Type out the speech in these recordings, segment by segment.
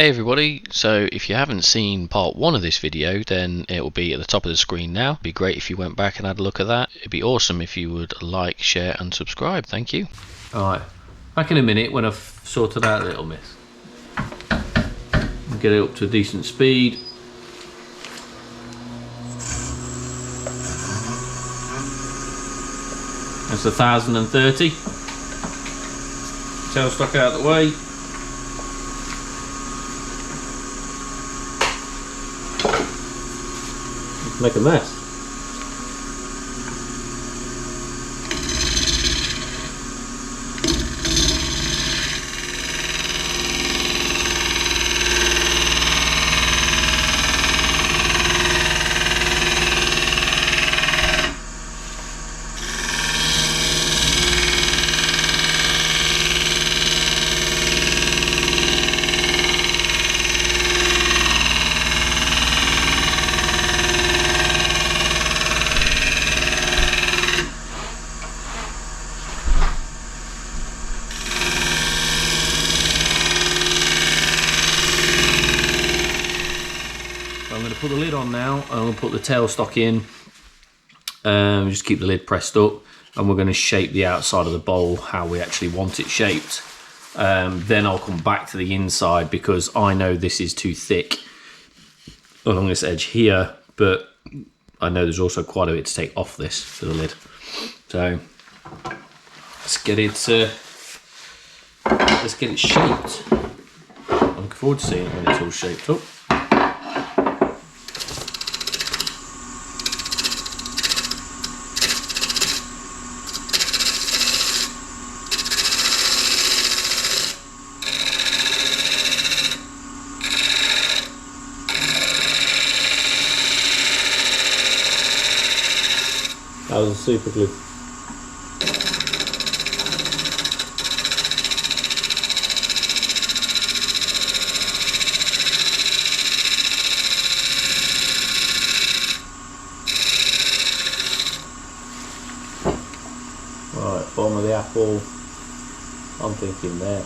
Hey everybody, so if you haven't seen part 1 of this video, then it will be at the top of the screen now. It'd be great if you went back and had a look at that. It'd be awesome if you would like, share and subscribe. Thank you. Alright, back in a minute when I've sorted out a little miss. Get it up to a decent speed. That's 1030. Tailstock out of the way. Make a mess. I'm going to put the lid on now, and I'm going to put the tailstock in. Just keep the lid pressed up, and we're going to shape the outside of the bowl how we actually want it shaped. Then I'll come back to the inside because I know this is too thick along this edge here, but I know there's also quite a bit to take off this for the lid. So let's get it shaped. I'm looking forward to seeing it when it's all shaped up. That was a super glue. Right, bottom of the apple, I'm thinking there.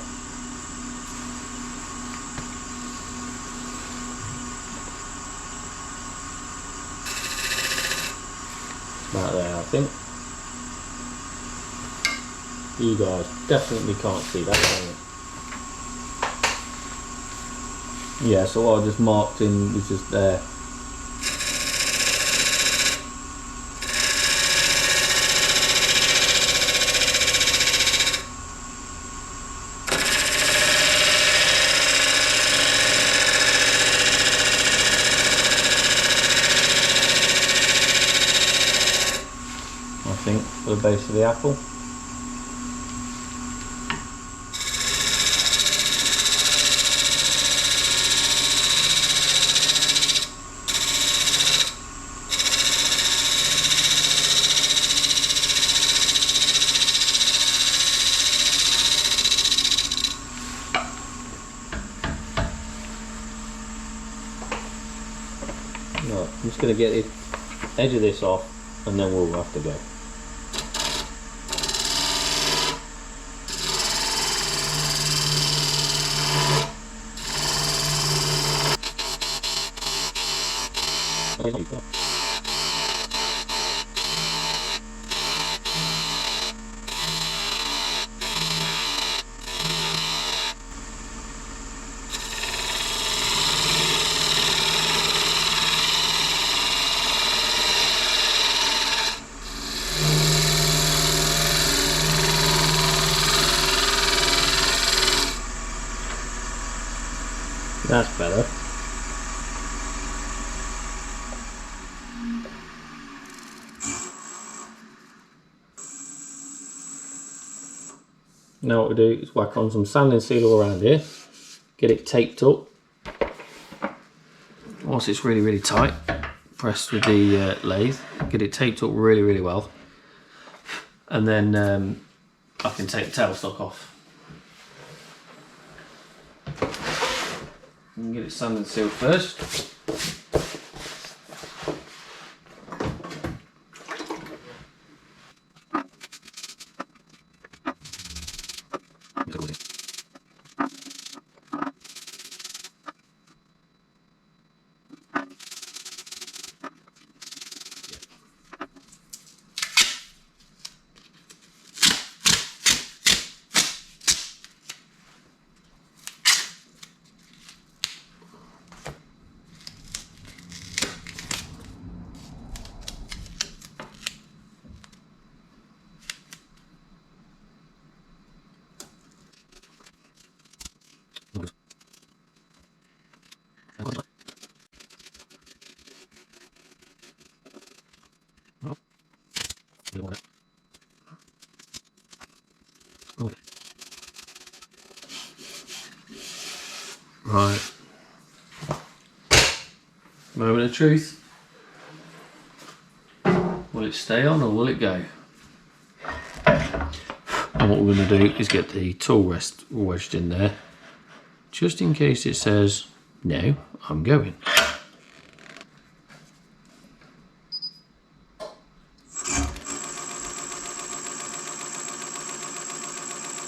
About there, I think. You guys definitely can't see that, can you? Yeah, so what I just marked in was just there. I think for the base of the apple. No, I'm just going to get the edge of this off and then we'll have to go. That's better. Now what we do is whack on some sanding seal all around here, get it taped up. Once it's really tight, pressed with the lathe, get it taped up really well, and then I can take the tailstock off. And get it sanded sealed first. Right. Moment of truth. Will it stay on or will it go? And what we're going to do is get the tool rest wedged in there, just in case it says, no, I'm going.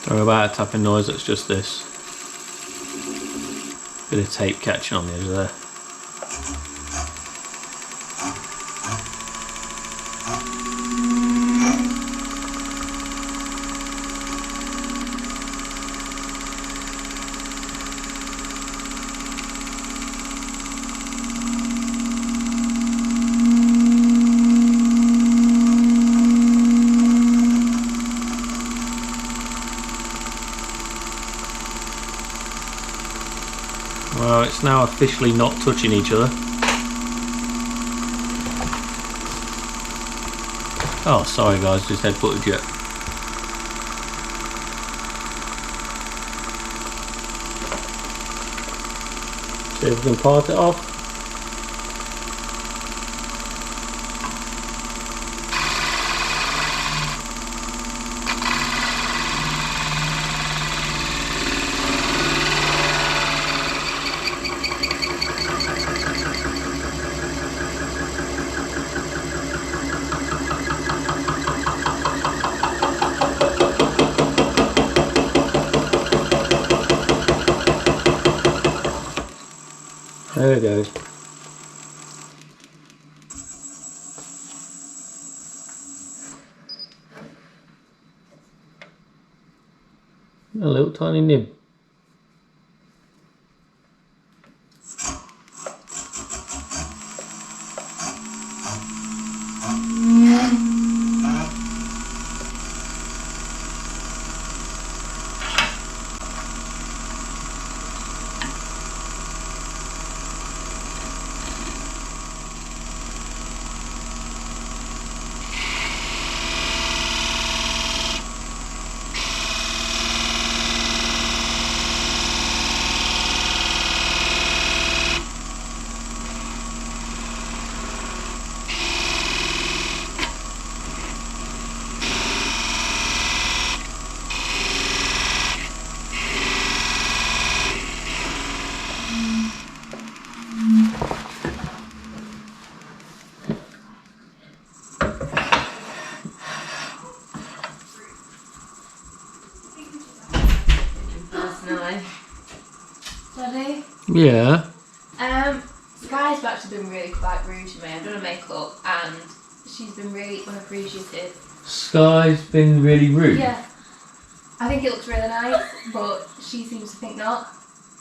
Don't worry about a tapping noise, that's just this. Bit of tape catching on the edge there. Well, it's now officially not touching each other. Oh, sorry guys, just head-butted you. See if we can part it off. There it goes. A little tiny nib. Daddy? Yeah. Sky's actually been really quite rude to me. I've done her makeup and she's been really unappreciative. Sky's been really rude. Yeah. I think it looks really nice, but she seems to think not.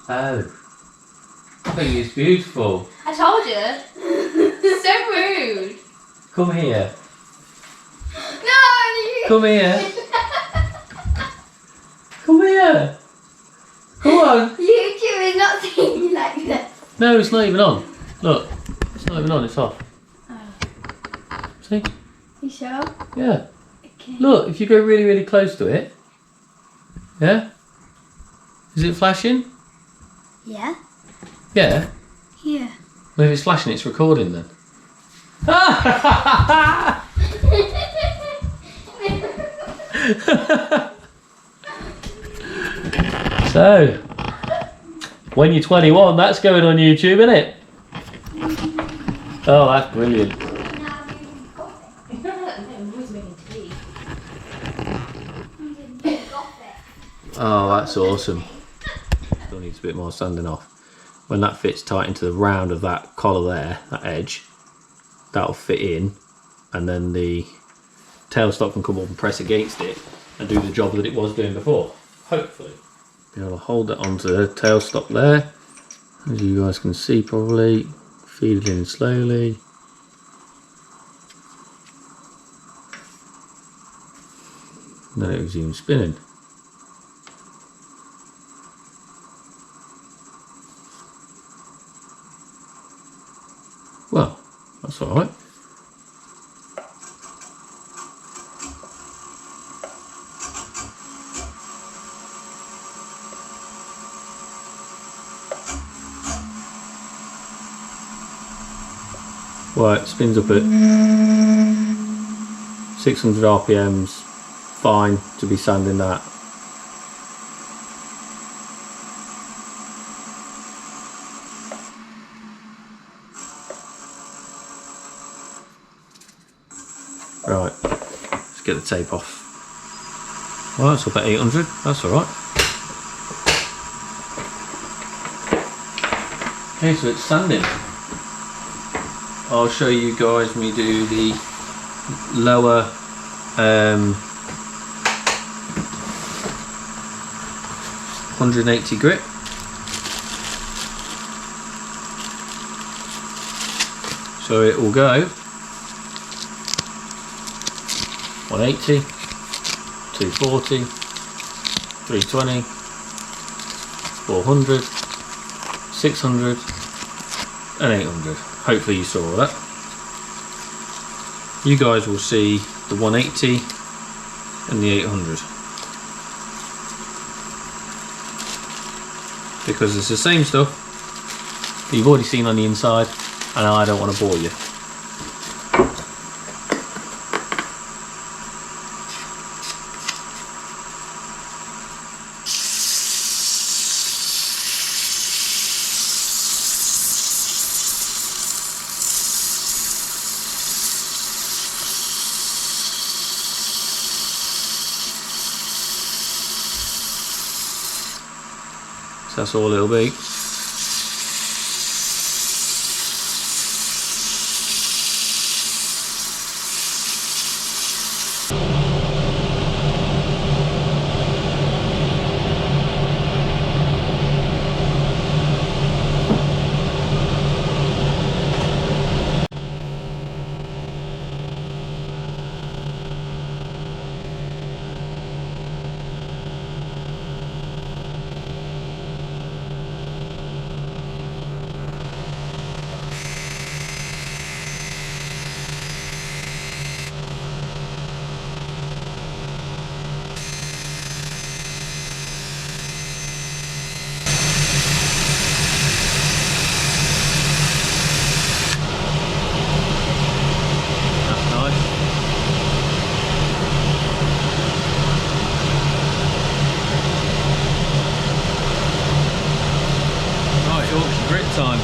Oh. I think it's beautiful. I told you. So rude. Come here. No! Come here. Come here. Come on. YouTube is not seeing you like this. No, it's not even on. Look. It's not even on, it's off. Oh. See? You sure? Yeah. Okay. Look, if you go really, really close to it. Yeah? Is it flashing? Yeah. Yeah. Yeah. Well, if it's flashing, it's recording then. So, when you're 21, that's going on YouTube, isn't it? Oh, that's brilliant. Oh, that's awesome. Still needs a bit more sanding off. When that fits tight into the round of that collar there, that edge, that'll fit in, and then the tailstock can come up and press against it and do the job that it was doing before. Hopefully. Be able to hold it onto the tailstock there. As you guys can see probably, feed it in slowly. And then it resumes spinning. Well, that's alright. Right, spins up at 600 RPMs, fine to be sanding that. Right, let's get the tape off. Well, it's up at 800, that's alright. Okay, so it's sanding. I'll show you guys me do the lower 180 grit. So it will go 180, 240, 320, 400, 600 and 800. Hopefully you saw all that. You guys will see the 180 and the 800. Because it's the same stuff that you've already seen on the inside and I don't want to bore you. So that's all it'll be. Time.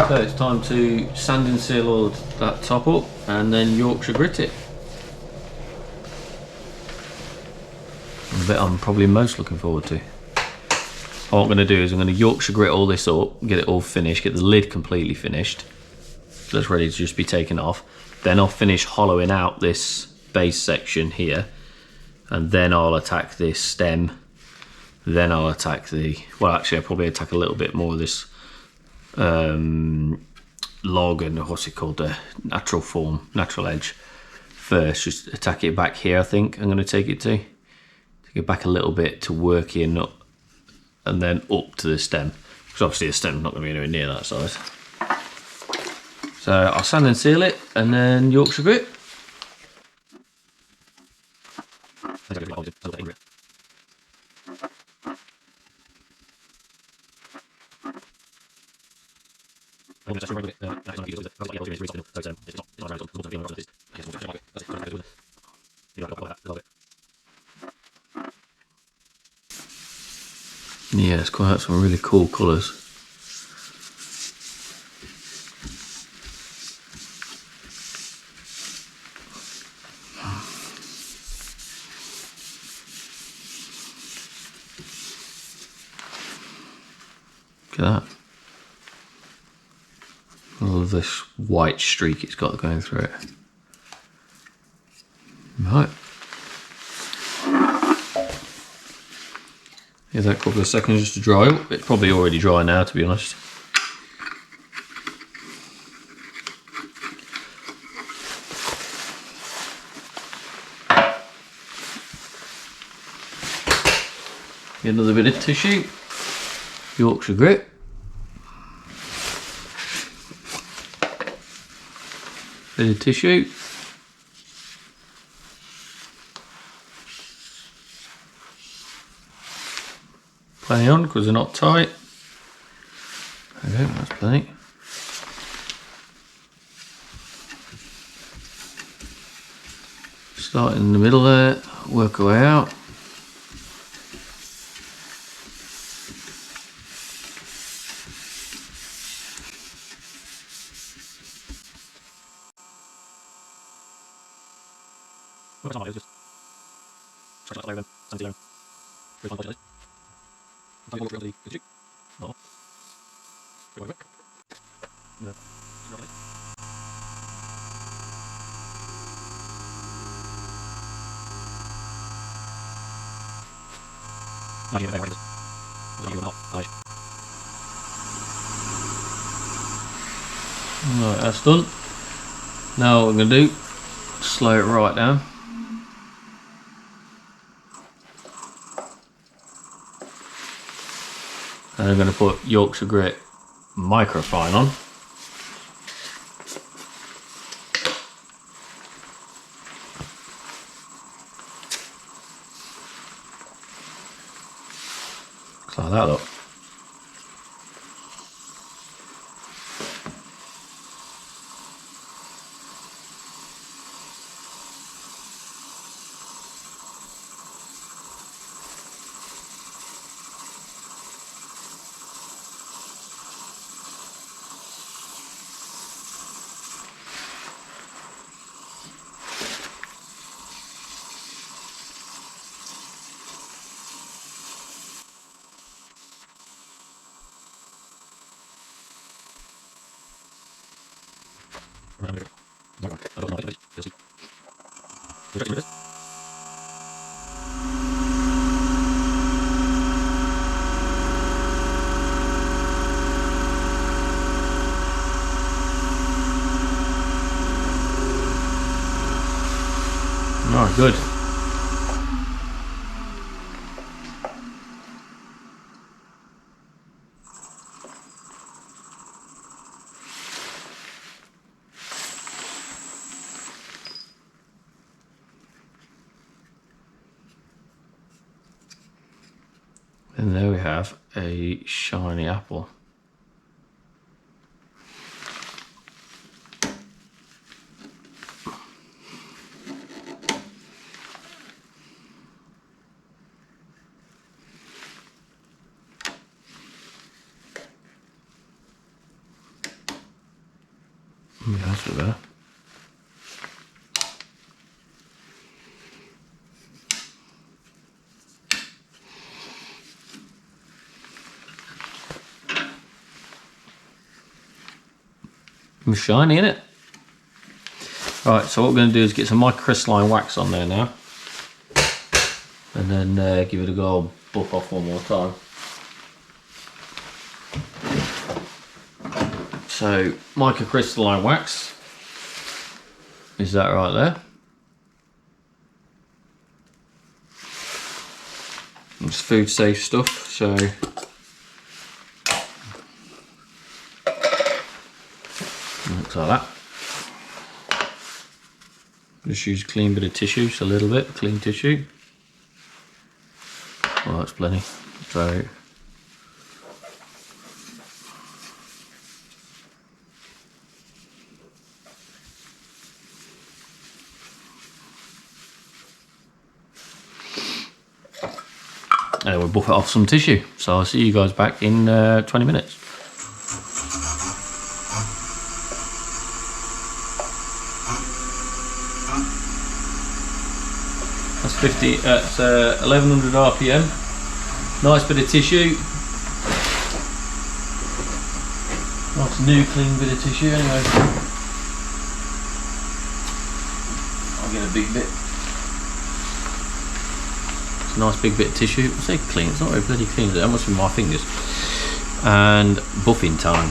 So it's time to sand and seal all that top up and then Yorkshire grit it. The bit I'm probably most looking forward to. What I'm going to do is I'm going to Yorkshire grit all this up, get it all finished, get the lid completely finished, so it's ready to just be taken off. Then I'll finish hollowing out this base section here, and then I'll attack this stem. Then I'll attack the, well actually I'll probably attack a little bit more of this log and what's it called, the natural form, natural edge first. Just attack it back here I think I'm going to take it to. Take it back a little bit to work in up, and then up to the stem, because obviously the stem's not going to be anywhere near that size. So I'll sand and seal it and then Yorkshire grit. Yeah, it's quite some really cool colours. Look at that. I love this white streak it's got going through it. Right. Give that a couple of seconds just to dry up. It's probably already dry now, to be honest. Get another bit of tissue. Yorkshire grit. Bit of tissue. Plenty on because they're not tight. There we go, that's plenty. Start in the middle there, work our way out. Right, that's done. Now what we're going to do, slow it right down. And I'm going to put Yorkshire Grit microfine on. Like that, look. Alright, good. And there we have a shiny apple. That's a bit better. Shiny, innit? Right, so what we're going to do is get some microcrystalline wax on there now, and then give it a good old buff off one more time. So microcrystalline wax is that right there. It's food safe stuff, so looks like that. Just use a clean bit of tissue, just a little bit, clean tissue. Well, that's plenty. So and we'll buff it off some tissue. So I'll see you guys back in 20 minutes. That's 1100 RPM. Nice bit of tissue. Nice new clean bit of tissue anyway. I'll get a big bit. It's a nice big bit of tissue. I say clean, it's not very bloody clean, that must be my fingers. And buffing time.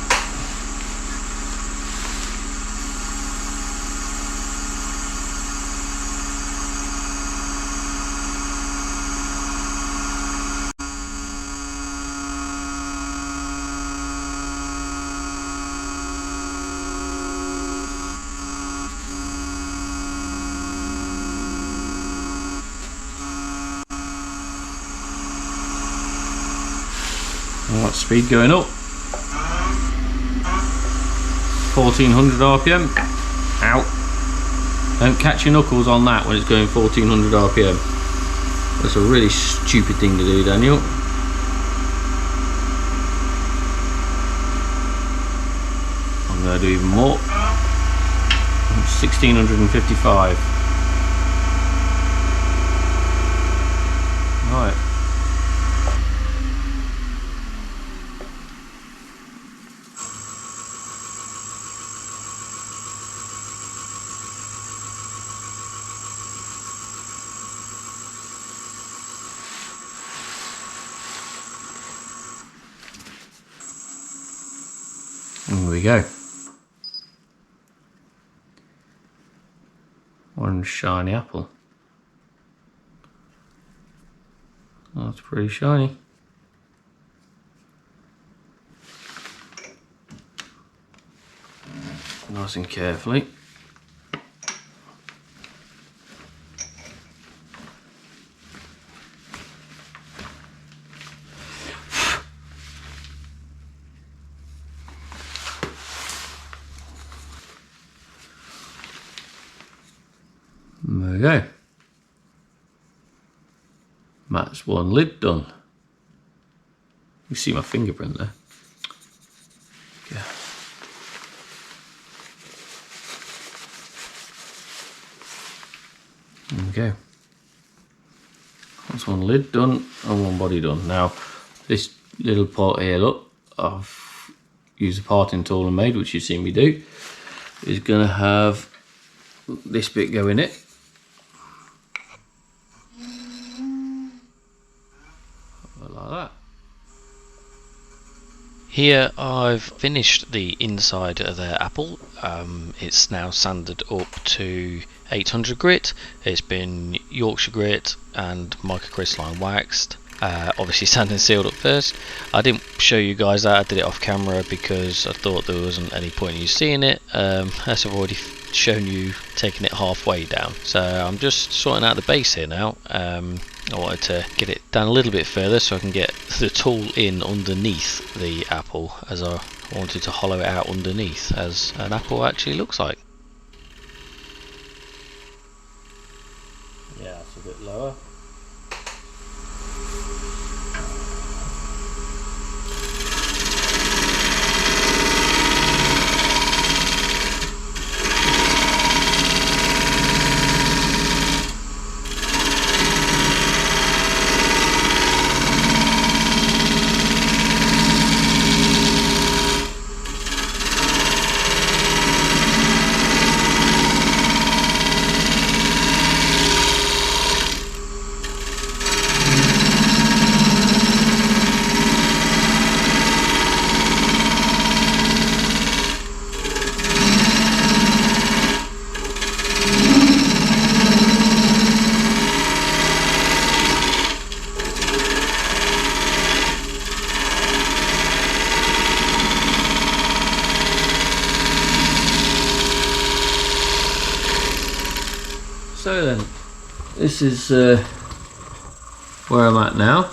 Alright, speed going up. 1400 RPM. Ow. Don't catch your knuckles on that when it's going 1400 RPM. That's a really stupid thing to do, Daniel. I'm going to do even more. 1655. Right. There we go. One shiny apple. Oh, that's pretty shiny. Nice and carefully. There we go. That's one lid done. You see my fingerprint there. Yeah. There we go. That's one lid done and one body done. Now, this little part here, look, I've used a parting tool and made, which you've seen me do, is going to have this bit go in it. Like that. Here I've finished the inside of their apple. It's now sanded up to 800 grit. It's been Yorkshire grit and microcrystalline waxed. Obviously sand and sealed up first. I didn't show you guys that, I did it off camera because I thought there wasn't any point in you seeing it, as I've already shown you taking it halfway down. So I'm just sorting out the base here now. I wanted to get it down a little bit further so I can get the tool in underneath the apple, as I wanted to hollow it out underneath as an apple actually looks like. Yeah, it's a bit lower. So then, this is where I'm at now.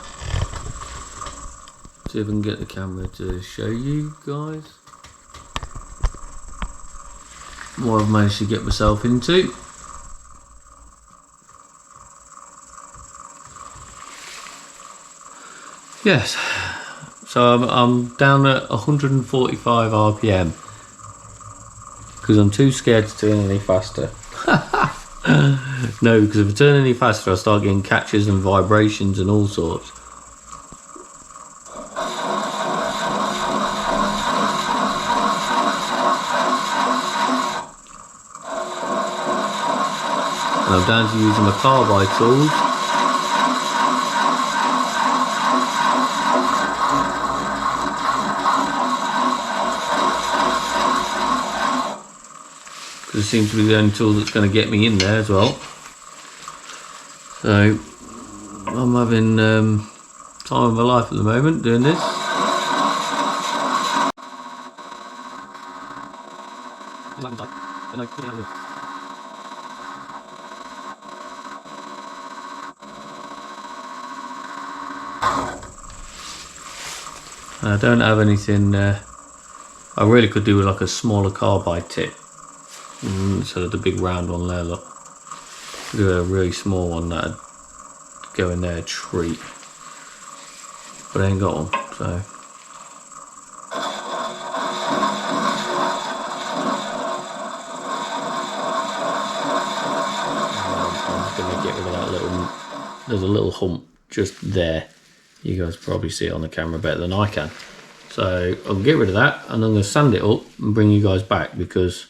See if I can get the camera to show you guys what I've managed to get myself into. Yes, so I'm down at 145 RPM because I'm too scared to turn any faster. No, because if I turn any faster I start getting catches and vibrations and all sorts. And I'm down to using my carbide tools. Because it seems to be the only tool that's going to get me in there as well. So I'm having time of my life at the moment doing this. I don't have anything. I really could do with like a smaller carbide tip instead of the big round one there. Look, do a really small one that'd go in there a treat, but I ain't got one, so. I'm just gonna get rid of that little. There's a little hump just there. You guys probably see it on the camera better than I can. So I'll get rid of that and I'm going to sand it up and bring you guys back, because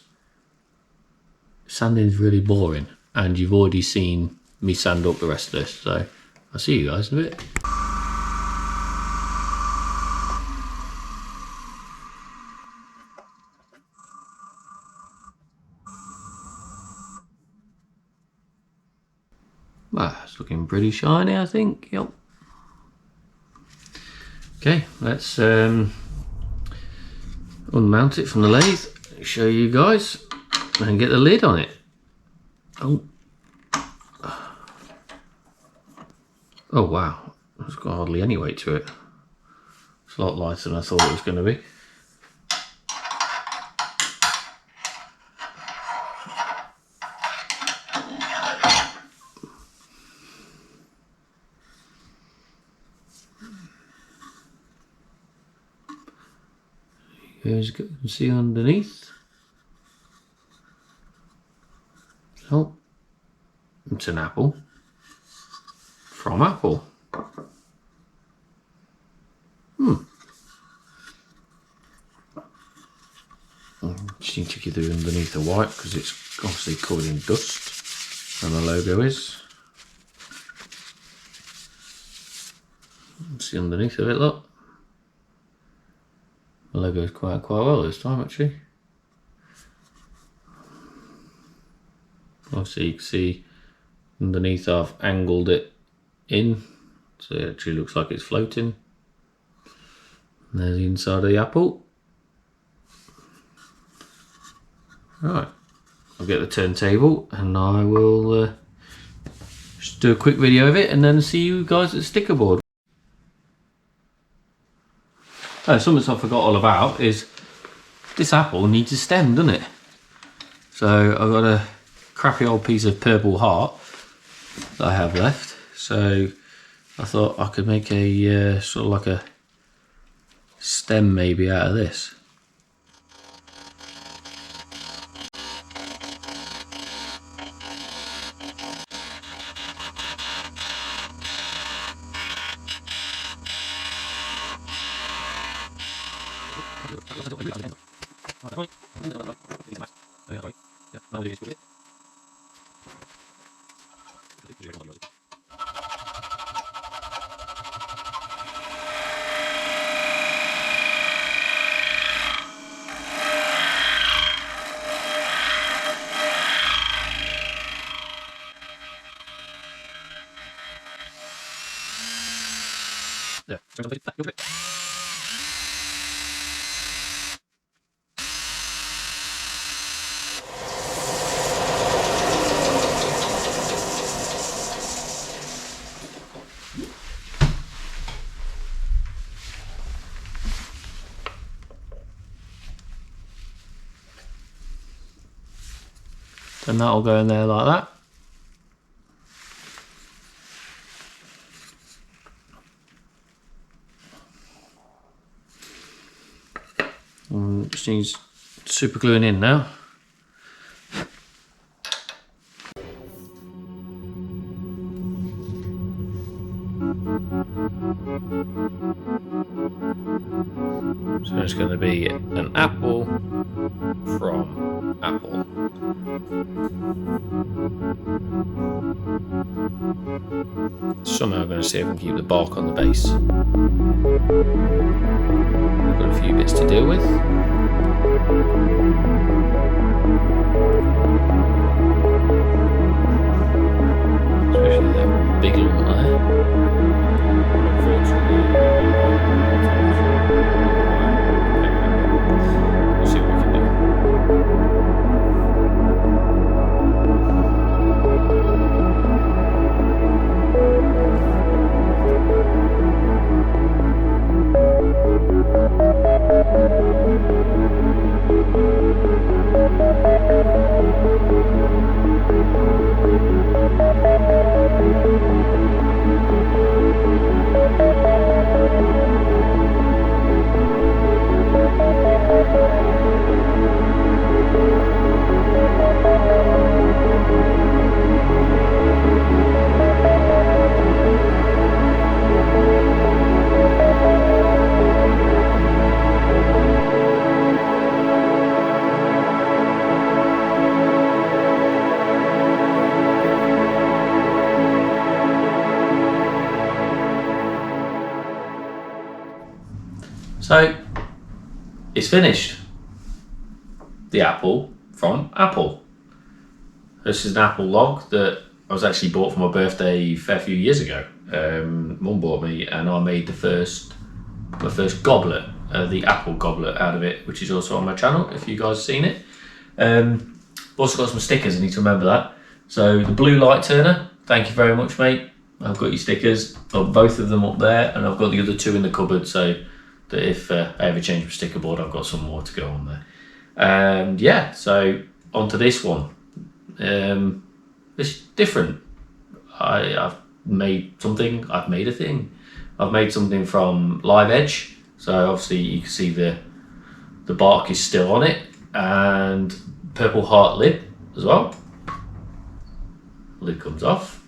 sanding is really boring and you've already seen me sand up the rest of this. So I'll see you guys in a bit. Well, it's looking pretty shiny, I think. Yep. Okay, let's unmount it from the lathe, show you guys, and get the lid on it. Oh wow, it's got hardly any weight to it. It's a lot lighter than I thought it was going to be. As you can see underneath. So, it's an apple from Apple. Just need to get it underneath the white because it's obviously covered in dust, and the logo is. See underneath of it, look. The logo is quite well this time, actually. Obviously you can see underneath I've angled it in, so it actually looks like it's floating. And there's the inside of the apple. Right, I'll get the turntable and I will just do a quick video of it and then see you guys at the sticker board. Oh, something I forgot all about is this apple needs a stem, doesn't it? So I've got a crappy old piece of purple heart that I have left. So I thought I could make a sort of like a stem maybe out of this. Then that'll go in there like that. Just needs super gluing in now. So it's going to be an apple from Apple. Somehow I'm going to see if I can keep the bark on the base. I've got a few bits to deal with. Especially that big lump there. Unfortunately, we'll see what we can do. So it's finished. The apple from Apple. This is an apple log that I was actually bought for my birthday a fair few years ago. Mum bought me, and I made my first goblet, the apple goblet out of it, which is also on my channel if you guys have seen it. Also got some stickers, I need to remember that. So the blue light turner, thank you very much, mate. I've got your stickers, I've got both of them up there, and I've got the other two in the cupboard, so that if I ever change my sticker board, I've got some more to go on there. And yeah, so onto this one. It's different. I've made something, I've made a thing. I've made something from live edge, so obviously you can see the bark is still on it, and purple heart lid as well. Lid comes off.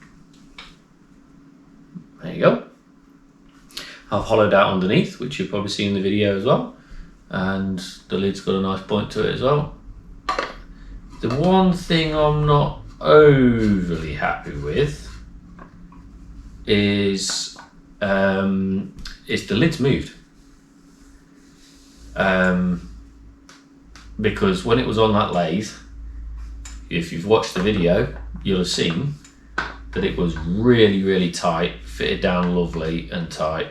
There you go. I've hollowed out underneath, which you'll probably see in the video as well, and the lid's got a nice point to it as well. The one thing I'm not overly happy with is the lid's moved. Because when it was on that lathe, if you've watched the video, you'll have seen that it was really, really tight, fitted down lovely and tight,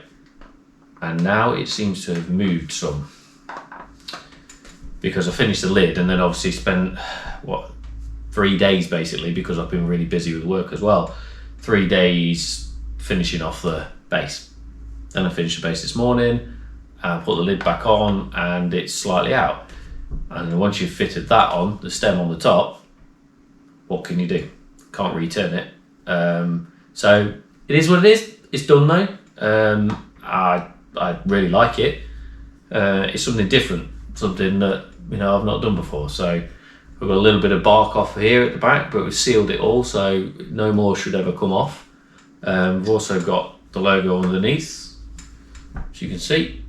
and now it seems to have moved some. Because I finished the lid and then obviously spent, 3 days basically, because I've been really busy with work as well. 3 days finishing off the base. Then I finished the base this morning, and put the lid back on, and it's slightly out. And once you've fitted that on, the stem on the top, what can you do? Can't return it. So it is what it is. It's done now. I really like it. It's something different, something that I've not done before. So we've got a little bit of bark off here at the back, but we've sealed it all, so no more should ever come off. We've also got the logo underneath, as you can see.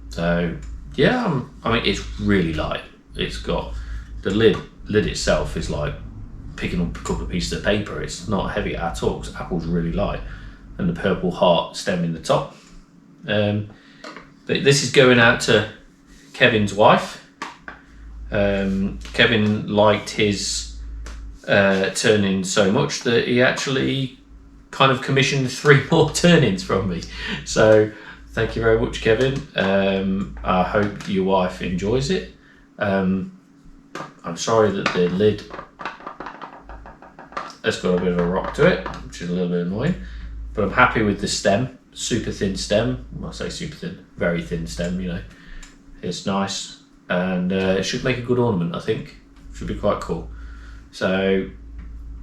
So yeah, I mean it's really light. It's got the lid itself is like picking up a couple of pieces of paper. It's not heavy at all because Apple's really light, and the purple heart stem in the top. But this is going out to Kevin's wife. Kevin liked his turn-in so much that he actually kind of commissioned 3 more turn-ins from me. So thank you very much, Kevin. I hope your wife enjoys it. I'm sorry that the lid has got a bit of a rock to it, which is a little bit annoying, but I'm happy with the stem. Super thin stem. Well, I say super thin, very thin stem, It's nice, and it should make a good ornament, I think. Should be quite cool. So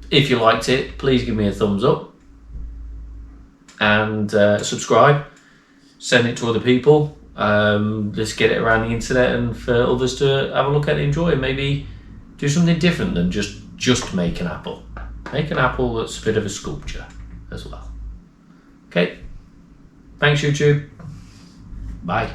if you liked it, please give me a thumbs up, and subscribe. Send it to other people. Let's get it around the internet and for others to have a look at and enjoy, and maybe do something different than just make an apple. Make an apple that's a bit of a sculpture as well. Okay, thanks YouTube, bye.